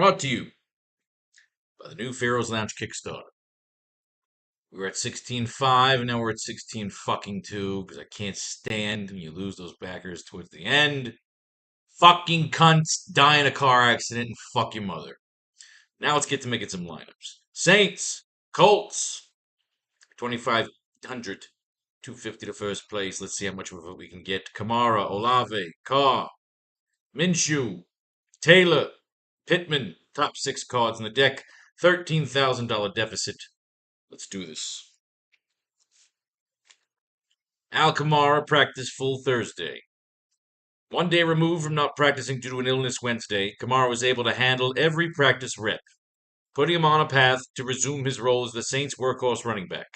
Brought to you by the new Faro's Lounge Kickstarter. We were at 16.5 and now we're at 16 fucking 2 because I can't stand when you lose those backers towards the end. Fucking cunts die in a car accident and fuck your mother. Now let's get to making some lineups. Saints, Colts, 2,500, 250 to first place. Let's see how much of it we can get. Kamara, Olave, Carr, Minshew, Taylor, Pittman, top 6 cards in the deck. $13,000 deficit. Let's do this. Al Kamara practiced full Thursday. 1 day removed from not practicing due to an illness Wednesday, Kamara was able to handle every practice rep, putting him on a path to resume his role as the Saints' workhorse running back.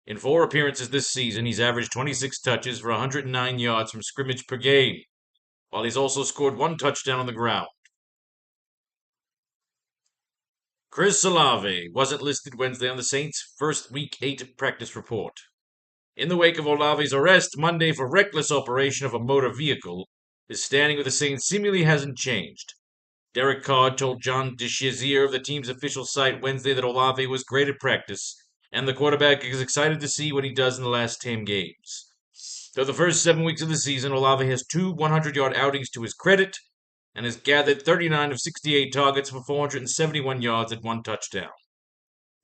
In 4 appearances this season, he's averaged 26 touches for 109 yards from scrimmage per game, while he's also scored 1 touchdown on the ground. Chris Olave wasn't listed Wednesday on the Saints' first Week 8 practice report. In the wake of Olave's arrest Monday for reckless operation of a motor vehicle, his standing with the Saints seemingly hasn't changed. Derek Carr told John DeShazier of the team's official site Wednesday that Olave was great at practice, and the quarterback is excited to see what he does in the last 10 games. Through the first 7 weeks of the season, Olave has 2 100-yard outings to his credit and has gathered 39 of 68 targets for 471 yards and 1 touchdown.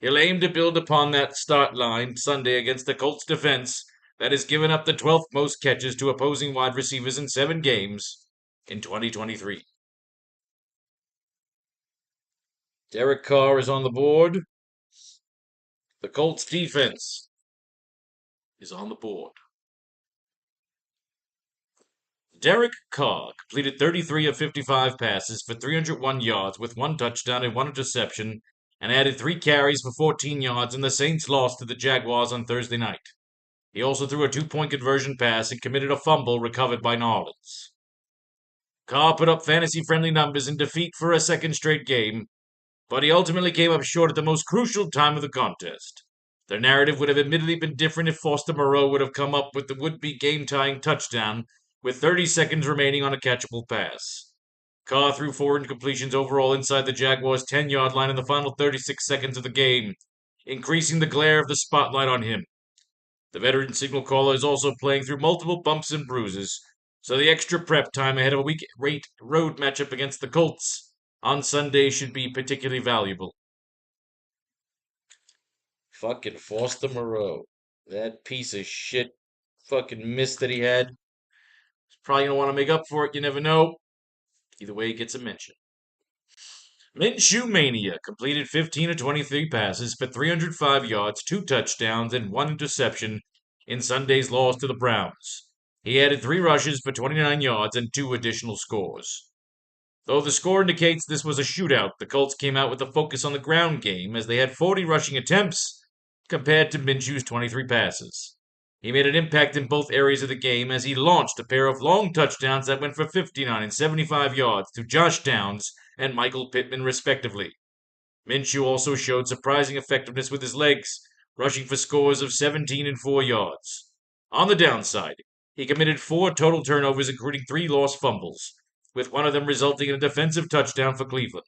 He'll aim to build upon that start line Sunday against the Colts defense that has given up the 12th most catches to opposing wide receivers in 7 games in 2023. Derek Carr is on the board. The Colts defense is on the board. Derek Carr completed 33 of 55 passes for 301 yards with 1 touchdown and 1 interception, and added 3 carries for 14 yards in the Saints' loss to the Jaguars on Thursday night. He also threw a 2-point conversion pass and committed a fumble recovered by Nolens. Carr put up fantasy-friendly numbers in defeat for a second straight game, but he ultimately came up short at the most crucial time of the contest. The narrative would have admittedly been different if Foster Moreau would have come up with the would-be game-tying touchdown with 30 seconds remaining on a catchable pass. Carr threw 4 incompletions overall inside the Jaguars' 10-yard line in the final 36 seconds of the game, increasing the glare of the spotlight on him. The veteran signal caller is also playing through multiple bumps and bruises, so the extra prep time ahead of a Week 8 road matchup against the Colts on Sunday should be particularly valuable. Fucking Foster Moreau. That piece of shit fucking miss that he had. He's probably going to want to make up for it, you never know. Either way, he gets a mention. Minshew Mania completed 15 of 23 passes for 305 yards, 2 touchdowns, and 1 interception in Sunday's loss to the Browns. He added 3 rushes for 29 yards and 2 additional scores. Though the score indicates this was a shootout, the Colts came out with a focus on the ground game as they had 40 rushing attempts compared to Minshew's 23 passes. He made an impact in both areas of the game as he launched a pair of long touchdowns that went for 59 and 75 yards to Josh Downs and Michael Pittman, respectively. Minshew also showed surprising effectiveness with his legs, rushing for scores of 17 and 4 yards. On the downside, he committed 4 total turnovers, including 3 lost fumbles, with one of them resulting in a defensive touchdown for Cleveland.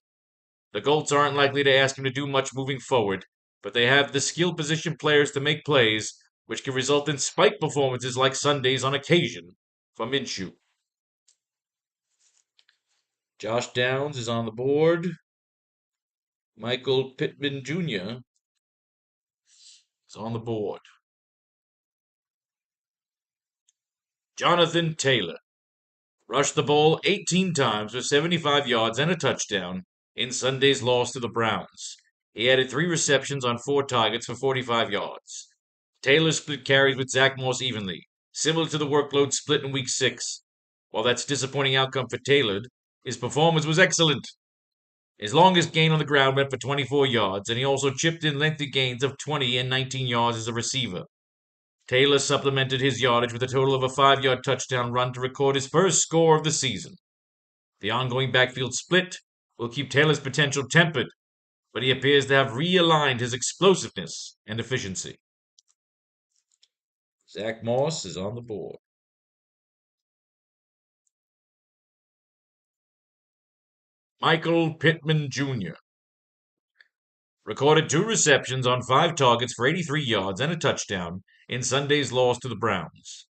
The Colts aren't likely to ask him to do much moving forward, but they have the skill position players to make plays, which can result in spike performances like Sundays on occasion for Minshew. Josh Downs is on the board. Michael Pittman Jr. is on the board. Jonathan Taylor rushed the ball 18 times for 75 yards and a touchdown in Sunday's loss to the Browns. He added 3 receptions on 4 targets for 45 yards. Taylor split carries with Zach Moss evenly, similar to the workload split in Week 6. While that's a disappointing outcome for Taylor, his performance was excellent. His longest gain on the ground went for 24 yards, and he also chipped in lengthy gains of 20 and 19 yards as a receiver. Taylor supplemented his yardage with a total of a 5-yard touchdown run to record his first score of the season. The ongoing backfield split will keep Taylor's potential tempered, but he appears to have realigned his explosiveness and efficiency. Zach Moss is on the board. Michael Pittman Jr. recorded 2 receptions on 5 targets for 83 yards and a touchdown in Sunday's loss to the Browns.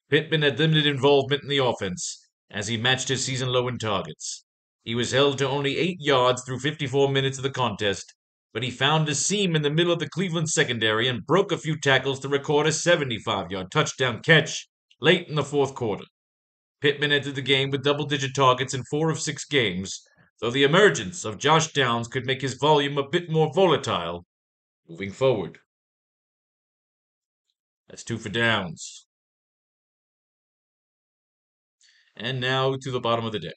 Pittman had limited involvement in the offense as he matched his season low in targets. He was held to only 8 yards through 54 minutes of the contest, but he found a seam in the middle of the Cleveland secondary and broke a few tackles to record a 75-yard touchdown catch late in the fourth quarter. Pittman entered the game with double-digit targets in 4 of 6 games, though the emergence of Josh Downs could make his volume a bit more volatile moving forward. That's 2 for Downs. And now to the bottom of the deck.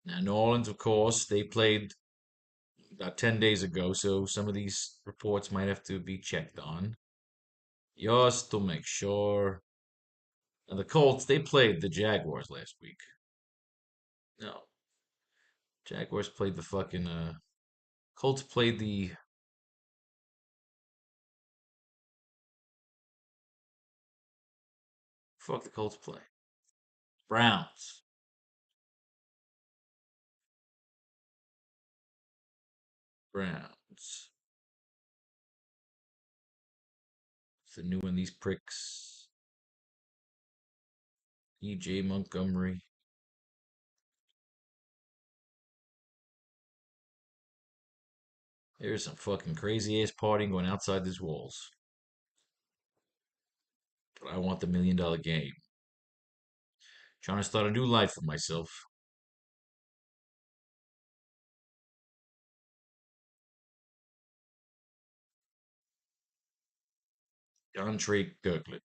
Now, New Orleans, of course, they played about 10 days ago, so some of these reports might have to be checked on. Just to make sure. Now, the Colts, they played the Jaguars last week. No. Jaguars played the fucking, Colts played the... Fuck the Colts play. Browns. Browns. It's the new one, these pricks. E.J. Montgomery. There's some fucking crazy ass partying going outside these walls. But I want the $1 million game. Trying to start a new life for myself. Dontre Kirkland.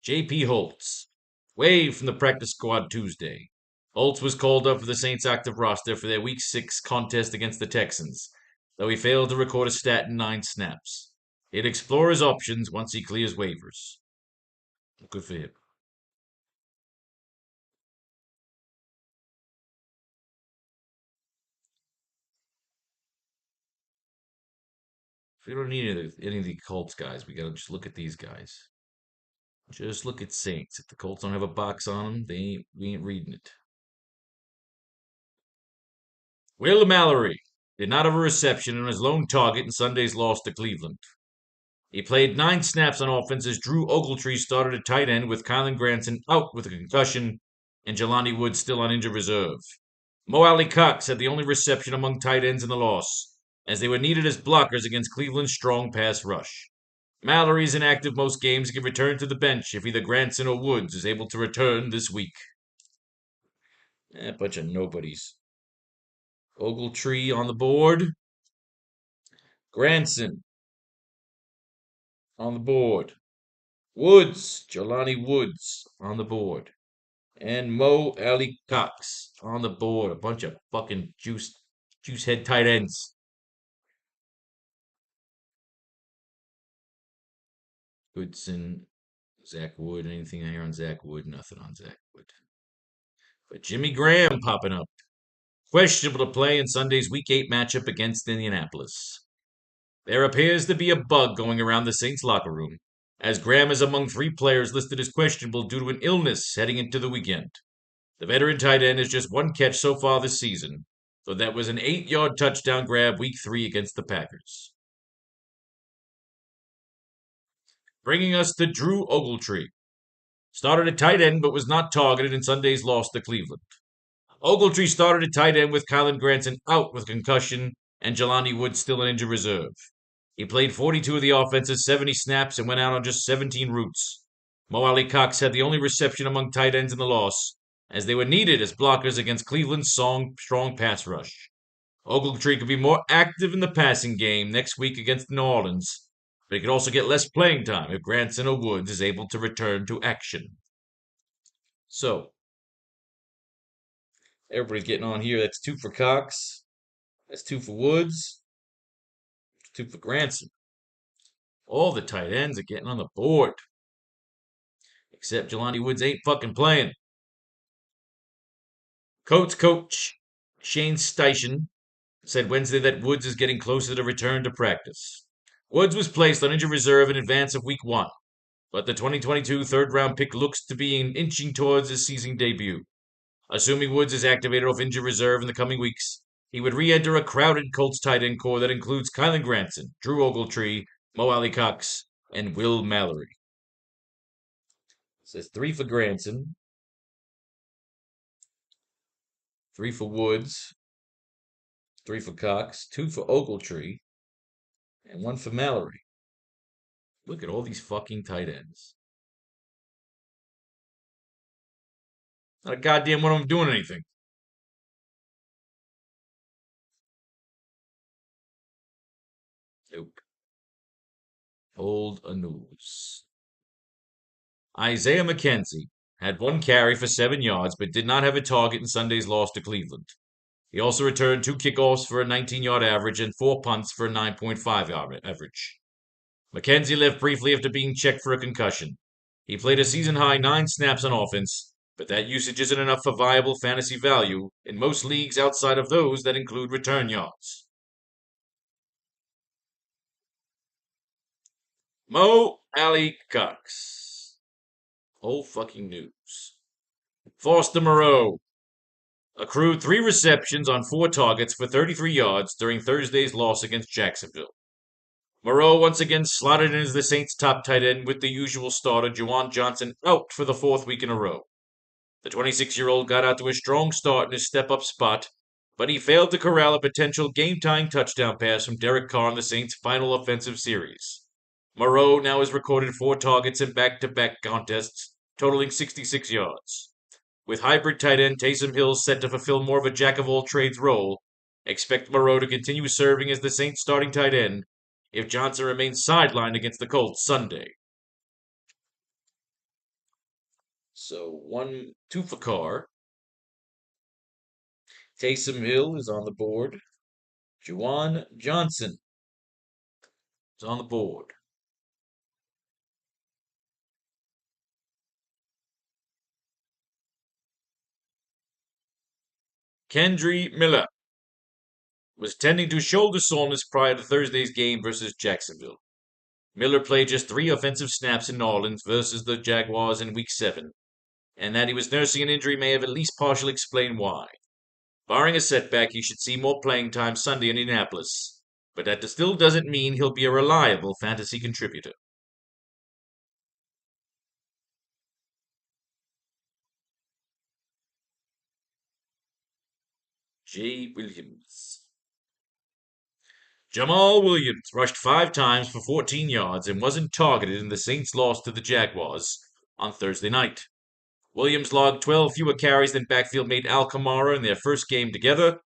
J.P. Holtz. Waived from the practice squad Tuesday. Holtz was called up for the Saints' active roster for their Week 6 contest against the Texans, though he failed to record a stat in 9 snaps. He'd explore his options once he clears waivers. Good for him. If we don't need any of the Colts guys, we gotta just look at these guys. Just look at Saints. If the Colts don't have a box on them, we ain't reading it. Will Mallory did not have a reception on his lone target in Sunday's loss to Cleveland. He played 9 snaps on offense as Drew Ogletree started at tight end with Kylan Granson out with a concussion and Jelani Woods still on injured reserve. Mo Alley Cox had the only reception among tight ends in the loss, as they were needed as blockers against Cleveland's strong pass rush. Mallory is inactive most games and can return to the bench if either Granson or Woods is able to return this week. A bunch of nobodies. Ogletree on the board. Granson on the board. Woods, Jelani Woods on the board. And Mo Alley Cox on the board. A bunch of fucking juice head tight ends. Goodson, Zach Wood. Anything I hear on Zach Wood? Nothing on Zach Wood. But Jimmy Graham popping up. Questionable to play in Sunday's Week 8 matchup against Indianapolis. There appears to be a bug going around the Saints locker room, as Graham is among 3 players listed as questionable due to an illness heading into the weekend. The veteran tight end has just 1 catch so far this season, though that was an 8-yard touchdown grab Week 3 against the Packers. Bringing us to Drew Ogletree. Started at tight end but was not targeted in Sunday's loss to Cleveland. Ogletree started at tight end with Kylan Granson out with concussion and Jelani Woods still in injured reserve. He played 42 of the offense's 70 snaps and went out on just 17 routes. Mo Alley Cox had the only reception among tight ends in the loss, as they were needed as blockers against Cleveland's strong pass rush. Ogletree could be more active in the passing game next week against New Orleans, but he could also get less playing time if Granson or Woods is able to return to action. So, everybody's getting on here. That's 2 for Cox. That's 2 for Woods. 2 for Granson. All the tight ends are getting on the board. Except Jelani Woods ain't fucking playing. Colts coach Shane Steichen said Wednesday that Woods is getting closer to return to practice. Woods was placed on injured reserve in advance of Week 1. but the 2022 third-round pick looks to be inching towards his season debut. Assuming Woods is activated off injured reserve in the coming weeks, he would re-enter a crowded Colts tight end core that includes Kylan Granson, Drew Ogletree, Mo Alley-Cox, and Will Mallory. It says 3 for Granson, 3 for Woods, 3 for Cox, 2 for Ogletree, and 1 for Mallory. Look at all these fucking tight ends. Not a goddamn one of them doing anything. Nope. Hold a news. Isaiah McKenzie had 1 carry for 7 yards, but did not have a target in Sunday's loss to Cleveland. He also returned 2 kickoffs for a 19-yard average and 4 punts for a 9.5-yard average. McKenzie left briefly after being checked for a concussion. He played a season-high 9 snaps on offense, but that usage isn't enough for viable fantasy value in most leagues outside of those that include return yards. Mo Alley-Cox. Whole fucking news. Foster Moreau accrued 3 receptions on 4 targets for 33 yards during Thursday's loss against Jacksonville. Moreau once again slotted in as the Saints' top tight end with the usual starter, Juwan Johnson, out for the 4th week in a row. The 26-year-old got out to a strong start in his step-up spot, but he failed to corral a potential game-tying touchdown pass from Derek Carr in the Saints' final offensive series. Moreau now has recorded 4 targets in back-to-back contests, totaling 66 yards. With hybrid tight end Taysom Hill set to fulfill more of a jack-of-all-trades role, expect Moreau to continue serving as the Saints' starting tight end if Johnson remains sidelined against the Colts Sunday. So 2 for Carr. Taysom Hill is on the board. Juwan Johnson is on the board. Kendre Miller was tending to shoulder soreness prior to Thursday's game versus Jacksonville. Miller played just 3 offensive snaps in New Orleans versus the Jaguars in Week 7, and that he was nursing an injury may have at least partially explained why. Barring a setback, he should see more playing time Sunday in Indianapolis, but that still doesn't mean he'll be a reliable fantasy contributor. Jay Williams. Jamal Williams rushed 5 times for 14 yards and wasn't targeted in the Saints' loss to the Jaguars on Thursday night. Williams logged 12 fewer carries than backfield mate Al Kamara in their first game together,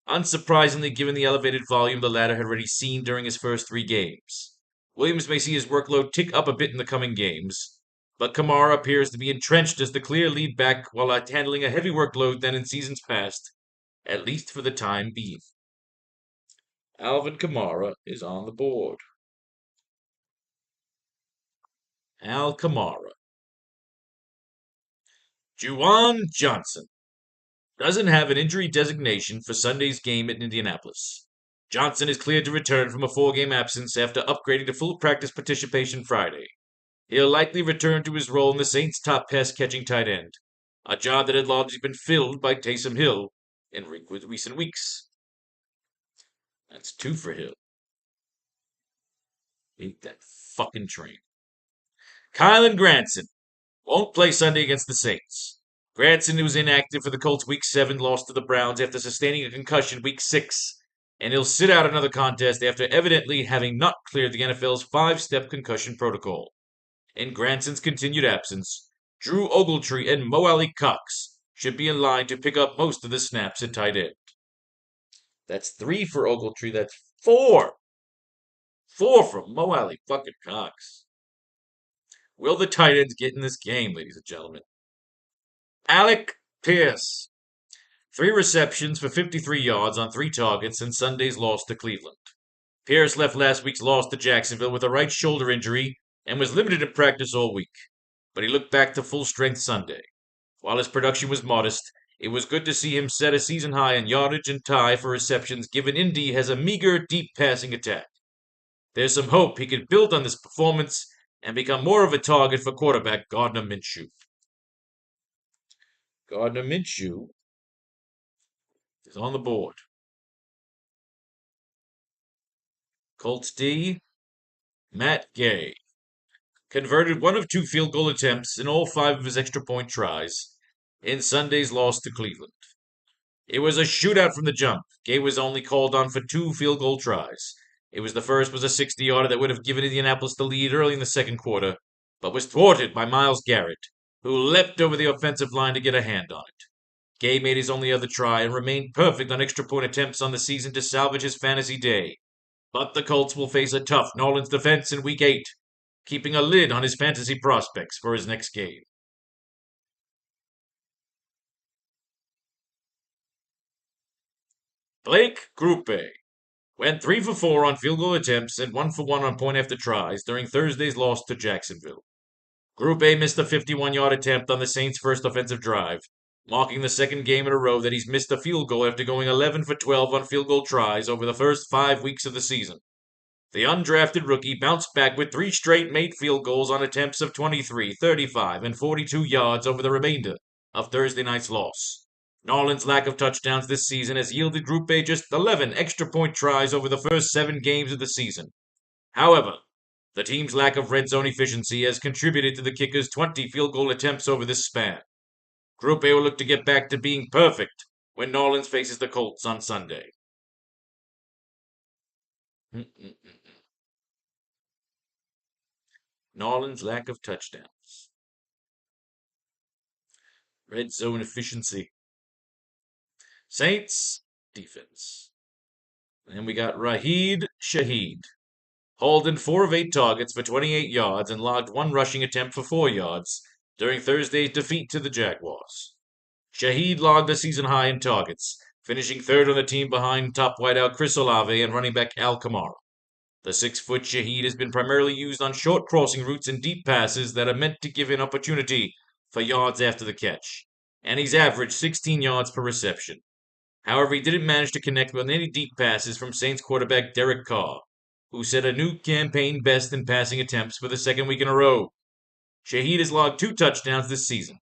unsurprisingly given the elevated volume the latter had already seen during his first 3 games. Williams may see his workload tick up a bit in the coming games, but Kamara appears to be entrenched as the clear lead back while handling a heavy workload than in seasons past, at least for the time being. Alvin Kamara is on the board. Al Kamara. Juwan Johnson doesn't have an injury designation for Sunday's game in Indianapolis. Johnson is cleared to return from a 4-game absence after upgrading to full practice participation Friday. He'll likely return to his role in the Saints' top pass-catching tight end, a job that had largely been filled by Taysom Hill in recent weeks. That's 2 for Hill. Beat that fucking train. Kylan Granson won't play Sunday against the Saints. Granson was inactive for the Colts' Week 7 loss to the Browns after sustaining a concussion Week 6, and he'll sit out another contest after evidently having not cleared the NFL's 5-step concussion protocol. In Granson's continued absence, Drew Ogletree and Mo Alley-Cox should be in line to pick up most of the snaps at tight end. That's 3 for Ogletree. That's 4. 4 from Mo Alley-Cox. Will the tight ends get in this game, ladies and gentlemen? Alec Pierce. 3 receptions for 53 yards on 3 targets in Sunday's loss to Cleveland. Pierce left last week's loss to Jacksonville with a right shoulder injury and was limited in practice all week, but he looked back to full strength Sunday. While his production was modest, it was good to see him set a season high in yardage and tie for receptions given Indy has a meager, deep passing attack. There's some hope he could build on this performance and become more of a target for quarterback Gardner Minshew. Gardner Minshew is on the board. Colts D, Matt Gay. Converted one of two field goal attempts in all 5 of his extra point tries in Sunday's loss to Cleveland. It was a shootout from the jump. Gay was only called on for 2 field goal tries. The first was a 60-yarder that would have given Indianapolis the lead early in the second quarter, but was thwarted by Myles Garrett, who leapt over the offensive line to get a hand on it. Gay made his only other try and remained perfect on extra point attempts on the season to salvage his fantasy day. But the Colts will face a tough New Orleans defense in Week 8, keeping a lid on his fantasy prospects for his next game. Blake Grupe went 3 for 4 on field goal attempts and 1 for 1 on point after tries during Thursday's loss to Jacksonville. Grupe missed a 51-yard attempt on the Saints' first offensive drive, marking the second game in a row that he's missed a field goal after going 11 for 12 on field goal tries over the first 5 weeks of the season. The undrafted rookie bounced back with 3 straight made field goals on attempts of 23, 35, and 42 yards over the remainder of Thursday night's loss. New Orleans' lack of touchdowns this season has yielded Grupe just 11 extra point tries over the first 7 games of the season. However, the team's lack of red zone efficiency has contributed to the kicker's 20 field goal attempts over this span. Grupe will look to get back to being perfect when New Orleans faces the Colts on Sunday. New Orleans' lack of touchdowns. Red zone efficiency. Saints defense. And we got Rashid Shaheed. Hauled in 4 of 8 targets for 28 yards and logged 1 rushing attempt for 4 yards during Thursday's defeat to the Jaguars. Shaheed logged a season high in targets, finishing 3rd on the team behind top wideout Chris Olave and running back Al Kamara. The 6-foot Shaheed has been primarily used on short crossing routes and deep passes that are meant to give an opportunity for yards after the catch, and he's averaged 16 yards per reception. However, he didn't manage to connect with any deep passes from Saints quarterback Derek Carr, who set a new campaign best in passing attempts for the 2nd week in a row. Shaheed has logged 2 touchdowns this season.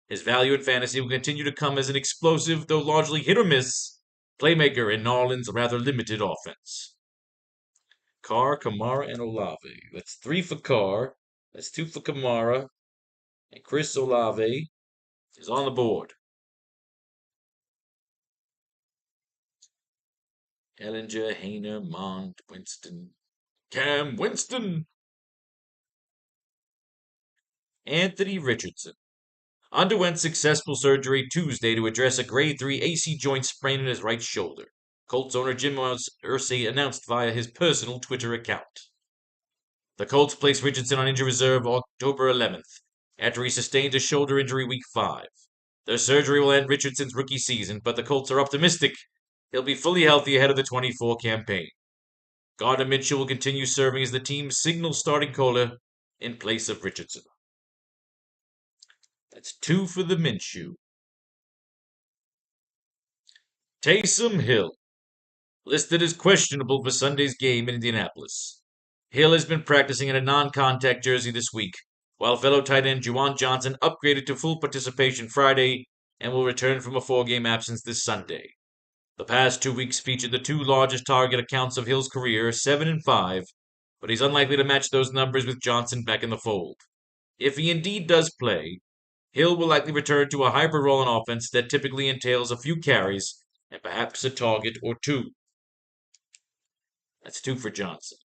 His value in fantasy will continue to come as an explosive, though largely hit or miss, playmaker in New Orleans' rather limited offense. Carr, Kamara, and Olave. That's 3 for Carr. That's 2 for Kamara. And Chris Olave is on the board. Ellinger, Hayner, Mond, Winston. Cam Winston. Anthony Richardson underwent successful surgery Tuesday to address a grade 3 AC joint sprain in his right shoulder. Colts owner Jim Irsay announced via his personal Twitter account. The Colts placed Richardson on injury reserve October 11th, after he sustained a shoulder injury week 5. The surgery will end Richardson's rookie season, but the Colts are optimistic he'll be fully healthy ahead of the 24 campaign. Gardner Minshew will continue serving as the team's signal starting caller in place of Richardson. That's 2 for the Minshew. Taysom Hill, listed as questionable for Sunday's game in Indianapolis. Hill has been practicing in a non-contact jersey this week, while fellow tight end Juwan Johnson upgraded to full participation Friday and will return from a 4-game absence this Sunday. The past 2 weeks featured the 2 largest target accounts of Hill's career, 7 and 5, but he's unlikely to match those numbers with Johnson back in the fold. If he indeed does play, Hill will likely return to a hybrid role in offense that typically entails a few carries and perhaps a target or 2. That's 2 for Johnson.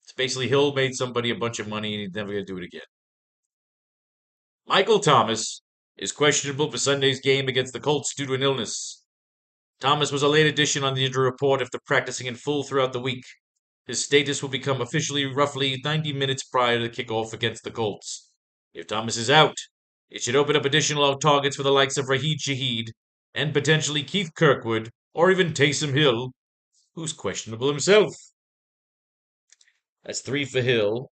It's basically Hill made somebody a bunch of money and he's never going to do it again. Michael Thomas is questionable for Sunday's game against the Colts due to an illness. Thomas was a late addition on the injury report after practicing in full throughout the week. His status will become officially roughly 90 minutes prior to the kickoff against the Colts. If Thomas is out, it should open up additional targets for the likes of Rashid Shaheed and potentially Keith Kirkwood or even Taysom Hill, who's questionable himself. That's 3 for Hill.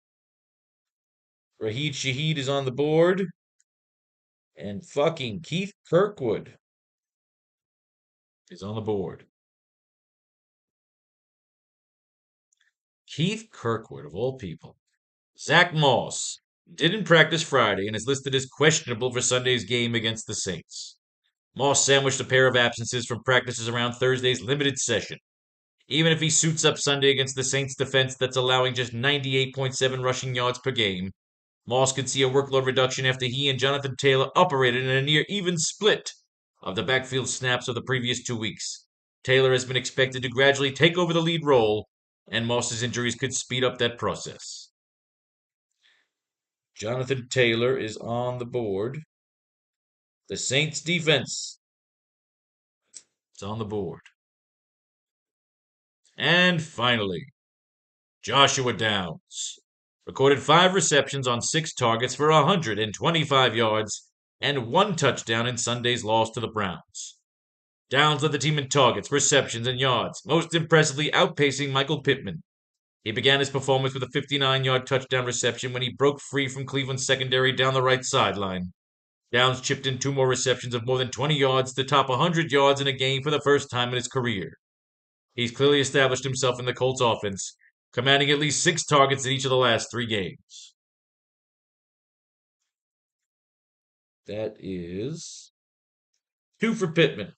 Rashid Shaheed is on the board. And fucking Keith Kirkwood is on the board. Keith Kirkwood, of all people. Zach Moss didn't practice Friday and is listed as questionable for Sunday's game against the Saints. Moss sandwiched a pair of absences from practices around Thursday's limited session. Even if he suits up Sunday against the Saints defense that's allowing just 98.7 rushing yards per game, Moss could see a workload reduction after he and Jonathan Taylor operated in a near even split of the backfield snaps of the previous 2 weeks. Taylor has been expected to gradually take over the lead role, and Moss's injuries could speed up that process. Jonathan Taylor is on the board. The Saints defense is on the board. And finally, Joshua Downs recorded 5 receptions on 6 targets for 125 yards and 1 touchdown in Sunday's loss to the Browns. Downs led the team in targets, receptions, and yards, most impressively outpacing Michael Pittman. He began his performance with a 59-yard touchdown reception when he broke free from Cleveland's secondary down the right sideline. Downs chipped in 2 more receptions of more than 20 yards to top 100 yards in a game for the first time in his career. He's clearly established himself in the Colts offense, commanding at least 6 targets in each of the last 3 games. That is 2 for Pittman.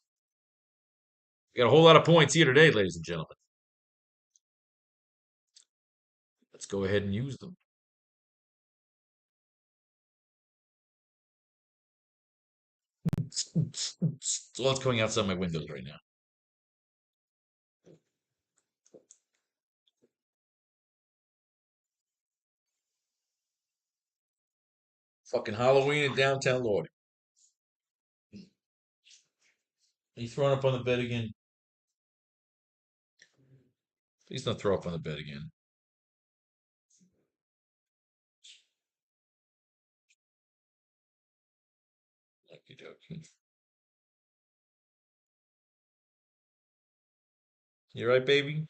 We got a whole lot of points here today, ladies and gentlemen. Let's go ahead and use them. So what's going outside my windows right now? Fucking Halloween in downtown Lord. Are you throwing up on the bed again? Please don't throw up on the bed again. Okie dokie. You right, baby?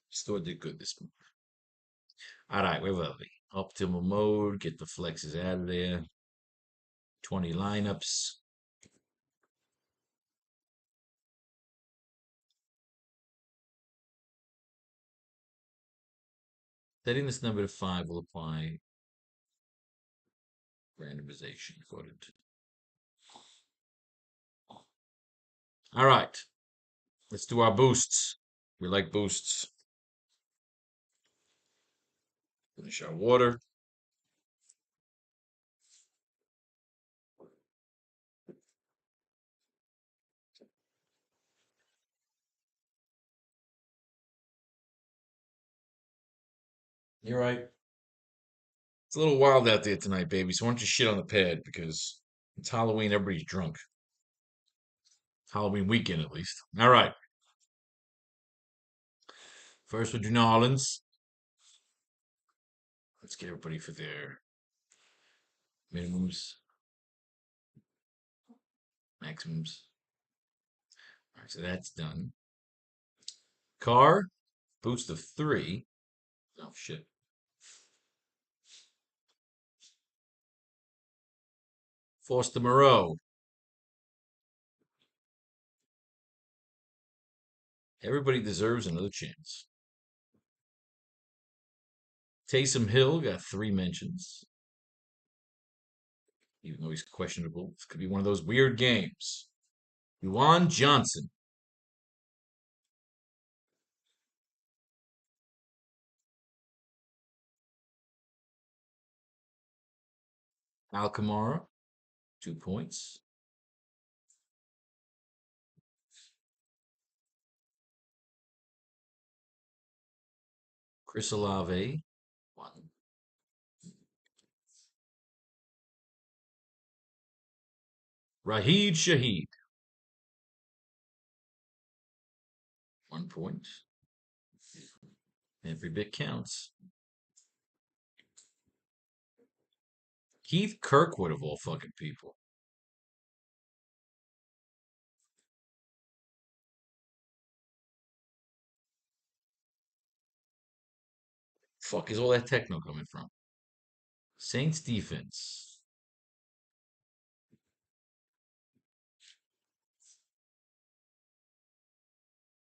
Store did good this month. All right, where were we? Optimal mode. Get the flexes out of there. 20 lineups. Setting this number to 5 will apply randomization according to. All right. Let's do our boosts. We like boosts. Finish our water. You're right. It's a little wild out there tonight, baby. So why don't you shit on the pad because it's Halloween. Everybody's drunk. Halloween weekend, at least. All right. First, we'll do New Orleans. Let's get everybody for their minimums, maximums. All right, so that's done. Carr, boost of 3. Oh, shit. Foster Moreau. Everybody deserves another chance. Taysom Hill got 3 mentions. Even though he's questionable, this could be one of those weird games. Juwan Johnson. Al Kamara, 2 points. Chris Olave, 1. Raheed Shaheed, 1 point. Every bit counts. Keith Kirkwood, of all fucking people. Fuck is all that techno coming from? Saints defense.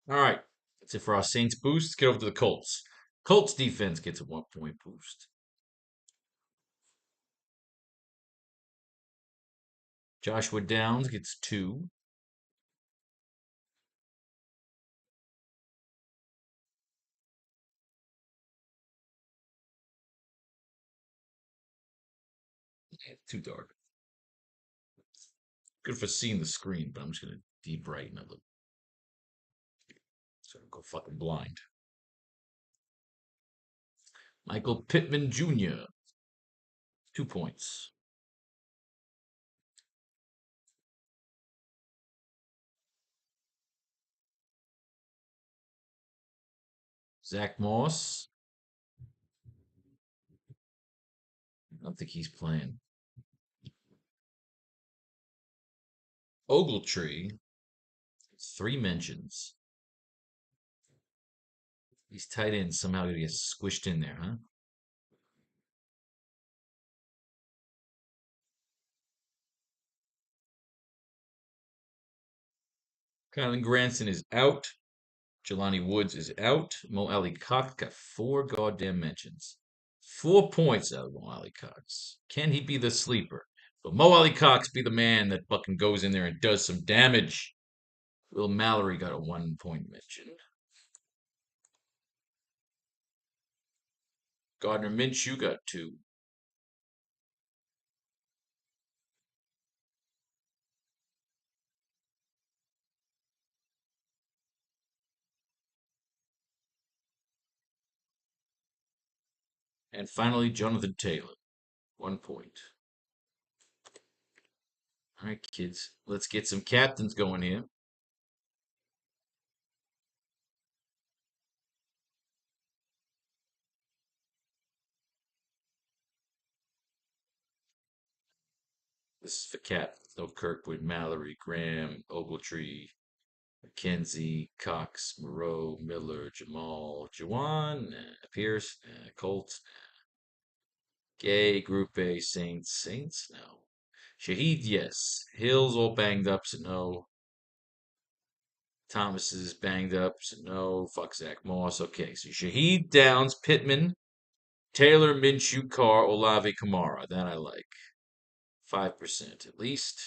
All right. That's it for our Saints boost. Let's get over to the Colts. Colts defense gets a 1 point boost. Joshua Downs gets 2. Too dark. Good for seeing the screen, but I'm just going to deep brighten a little. So I go fucking blind. Michael Pittman Jr., 2 points. Zach Moss. I don't think he's playing. Ogletree, 3 mentions. These tight ends somehow gonna get squished in there, huh? Kylan Granson is out. Jelani Woods is out. Mo Ali Cox got 4 goddamn mentions. 4 points out of Mo Ali Cox. Can he be the sleeper? But Mo Ali Cox be the man that fucking goes in there and does some damage. Will Mallory got a 1 point mention. Gardner Minshew got 2. And finally, Jonathan Taylor, 1 point. All right, kids, let's get some captains going here. This is for captains. No Kirkwood, Mallory, Graham, Ogletree, McKenzie, Cox, Moreau, Miller, Jamal, Jawan, Pierce, Colt, Gay, Group A, Saints. Saints? No. Shaheed, yes. Hill's all banged up, so no. Thomas is banged up, so no. Fuck Zach Moss. Okay, so Shaheed, Downs, Pittman, Taylor, Minshew, Carr, Olave, Kamara. That I like. 5% at least.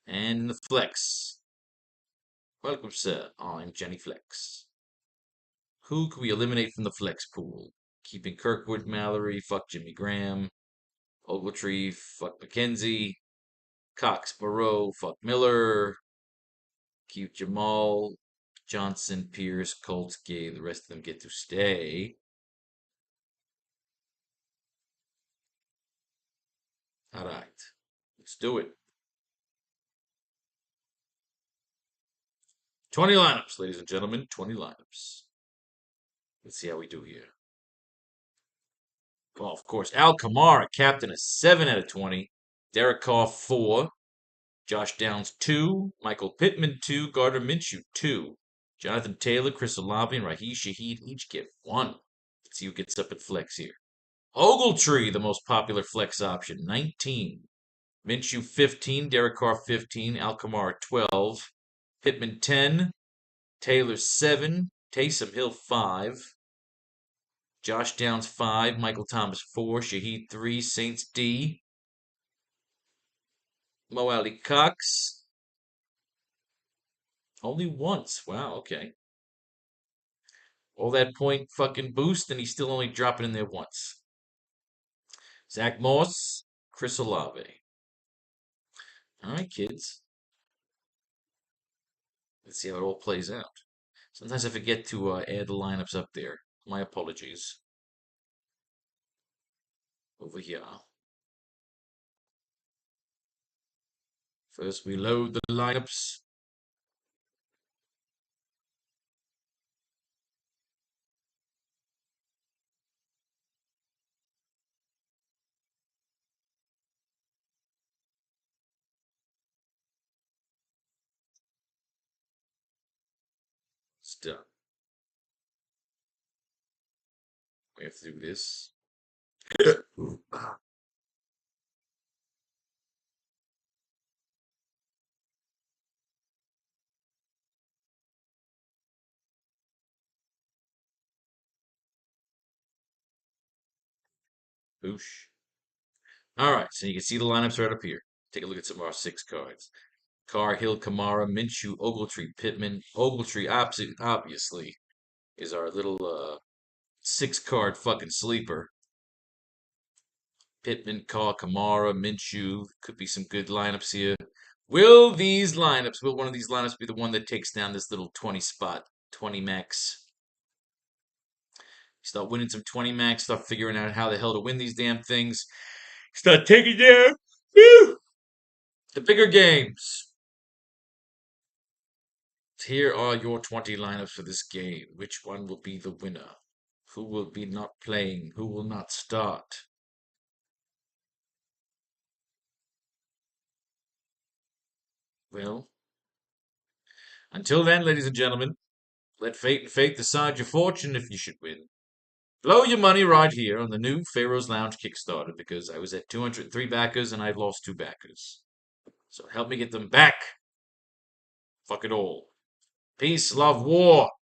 And the flex. Welcome, sir. I'm Jenny Flex. Who can we eliminate from the flex pool? Keeping Kirkwood, Mallory, fuck Jimmy Graham. Ogletree, fuck McKenzie. Cox, Moreau, fuck Miller. Keep Jamal, Johnson, Pierce, Colts, Gay. The rest of them get to stay. All right. Let's do it. 20 lineups, ladies and gentlemen. 20 lineups. Let's see how we do here. Well, of course, Al Kamara, captain, a 7 out of 20. Derek Carr, 4. Josh Downs, 2. Michael Pittman, 2. Gardner Minshew, 2. Jonathan Taylor, Chris Olave, and Raheem Shaheed each get 1. Let's see who gets up at flex here. Ogletree, the most popular flex option, 19. Minshew, 15. Derek Carr, 15. Al Kamara, 12. Pittman, 10. Taylor, 7. Taysom Hill, 5. Josh Downs, 5. Michael Thomas, 4. Shaheed, 3. Saints, D. Mo Ali Cox. Only once. Wow, okay. All that point fucking boost, and he's still only dropping in there once. Zach Moss, Chris Olave. All right, kids. Let's see how it all plays out. Sometimes I forget to add the lineups up there. My apologies. Over here. First, we load the lineups. It's done. We have to do this. Boosh. All right, so you can see the lineups right up here. Take a look at some of our 6 cards. Carr, Hill, Kamara, Minshew, Ogletree, Pittman. Ogletree, obviously, is our little 6 card fucking sleeper. Pittman, Carr, Kamara, Minshew. Could be some good lineups here. Will one of these lineups be the one that takes down this little 20 spot, 20 max? Start winning some 20 max, start figuring out how the hell to win these damn things. Start taking down the bigger games. Here are your 20 lineups for this game. Which one will be the winner? Who will be not playing? Who will not start? Well, until then, ladies and gentlemen, let fate and faith decide your fortune if you should win. Blow your money right here on the new Pharaoh's Lounge Kickstarter because I was at 203 backers and I've lost 2 backers. So help me get them back. Fuck it all. Peace, love, war.